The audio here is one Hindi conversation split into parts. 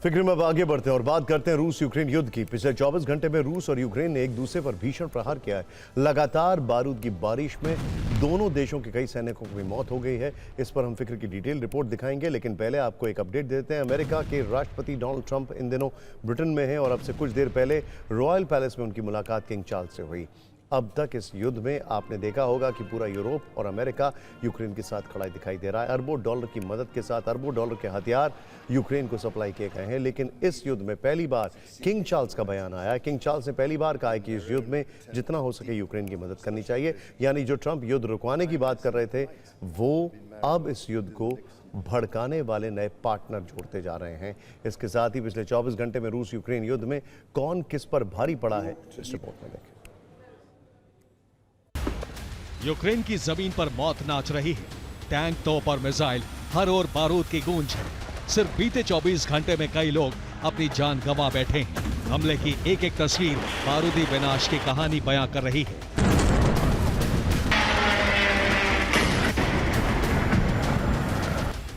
फिक्र में अब आगे बढ़ते हैं और बात करते हैं रूस यूक्रेन युद्ध की। पिछले 24 घंटे में रूस और यूक्रेन ने एक दूसरे पर भीषण प्रहार किया है। लगातार बारूद की बारिश में दोनों देशों के कई सैनिकों की भी मौत हो गई है। इस पर हम फिक्र की डिटेल रिपोर्ट दिखाएंगे, लेकिन पहले आपको एक अपडेट देते हैं। अमेरिका के राष्ट्रपति डोनाल्ड ट्रंप इन दिनों ब्रिटेन में हैं और अब से कुछ देर पहले रॉयल पैलेस में उनकी मुलाकात किंग चार्ल्स से हुई। अब तक इस युद्ध में आपने देखा होगा कि पूरा यूरोप और अमेरिका यूक्रेन के साथ खड़ा दिखाई दे रहा है। अरबों डॉलर की मदद के साथ अरबों डॉलर के हथियार यूक्रेन को सप्लाई किए गए हैं, लेकिन इस युद्ध में पहली बार किंग चार्ल्स का बयान आया है। किंग चार्ल्स ने पहली बार कहा है कि इस युद्ध में जितना हो सके यूक्रेन की मदद करनी चाहिए। यानी जो ट्रंप युद्ध रुकवाने की बात कर रहे थे, वो अब इस युद्ध को भड़काने वाले नए पार्टनर जोड़ते जा रहे हैं। इसके साथ ही पिछले 24 घंटे में रूस यूक्रेन युद्ध में कौन किस पर भारी पड़ा है, इस रिपोर्ट में देखें। यूक्रेन की जमीन पर मौत नाच रही है। टैंक, तोप और मिसाइल, हर ओर बारूद की गूंज है। सिर्फ बीते 24 घंटे में कई लोग अपनी जान गंवा बैठे हैं। हमले की एक एक तस्वीर बारूदी विनाश की कहानी बयां कर रही है।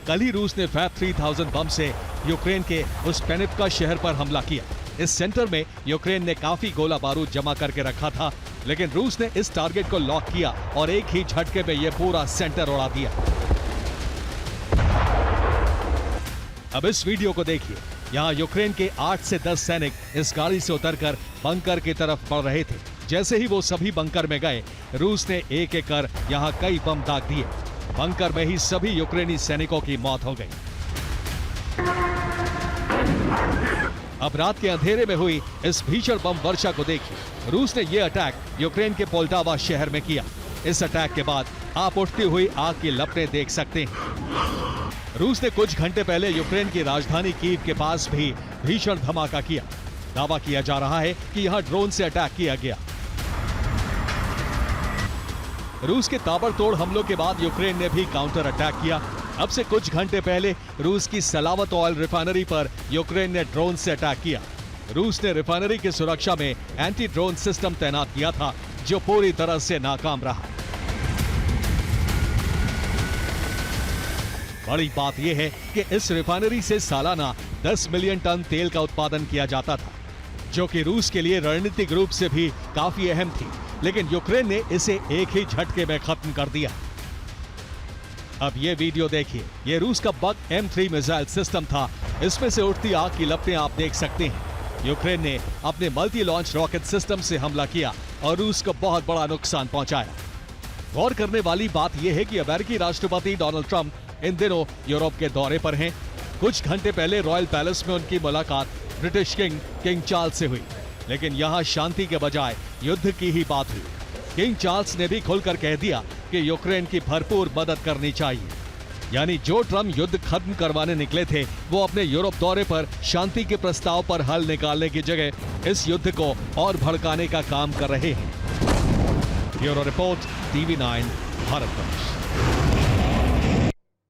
कल ही रूस ने फैब 3000 बम से यूक्रेन के उस पेनिप्का शहर पर हमला किया। इस सेंटर में यूक्रेन ने काफी गोला बारूद जमा करके रखा था, लेकिन रूस ने इस टारगेट को लॉक किया और एक ही झटके में यह पूरा सेंटर उड़ा दिया। अब इस वीडियो को देखिए। यहां यूक्रेन के 8 से 10 सैनिक इस गाड़ी से उतरकर बंकर की तरफ बढ़ रहे थे। जैसे ही वो सभी बंकर में गए, रूस ने एक एक कर यहां कई बम दाग दिए। बंकर में ही सभी यूक्रेनी सैनिकों की मौत हो गई। अब रात के अंधेरे में हुई इस भीषण बम वर्षा को देखिए। रूस ने यह अटैक यूक्रेन के पोल्टावा शहर में किया। इस अटैक के बाद आप उठती हुई आग की लपटें देख सकते हैं। रूस ने कुछ घंटे पहले यूक्रेन की राजधानी कीव के पास भी भीषण धमाका किया। दावा किया जा रहा है कि यहां ड्रोन से अटैक किया गया। रूस के ताबड़तोड़ हमलों के बाद यूक्रेन ने भी काउंटर अटैक किया। अब से कुछ घंटे पहले रूस की सलावत ऑयल रिफाइनरी पर यूक्रेन ने ड्रोन से अटैक किया। रूस ने रिफाइनरी की सुरक्षा में एंटी ड्रोन सिस्टम तैनात किया था, जो पूरी तरह से नाकाम रहा। बड़ी बात यह है कि इस रिफाइनरी से सालाना 10 मिलियन टन तेल का उत्पादन किया जाता था, जो कि रूस के लिए रणनीतिक रूप से भी काफी अहम थी, लेकिन यूक्रेन ने इसे एक ही झटके में खत्म कर दिया। अब ये वीडियो देखिए। ये रूस का बग M3 मिसाइल सिस्टम था। इसमें से उठती आग की लपटें आप देख सकते हैं। यूक्रेन ने अपने मल्टी लॉन्च रॉकेट सिस्टम से हमला किया और रूस को बहुत बड़ा नुकसान पहुंचाया। गौर करने वाली बात यह है कि अमेरिकी राष्ट्रपति डोनाल्ड ट्रंप इन दिनों यूरोप के दौरे पर हैं। कुछ घंटे पहले रॉयल पैलेस में उनकी मुलाकात ब्रिटिश किंग चार्ल्स से हुई, लेकिन यहाँ शांति के बजाय युद्ध की ही बात हुई। किंग चार्ल्स ने भी खुलकर कह दिया कि यूक्रेन की भरपूर मदद करनी चाहिए। यानी जो ट्रंप युद्ध खत्म करवाने निकले थे, वो अपने यूरोप दौरे पर शांति के प्रस्ताव पर हल निकालने की जगह इस युद्ध को और भड़काने का काम कर रहे हैं। Bureau report, TV9 Bharatvarsh.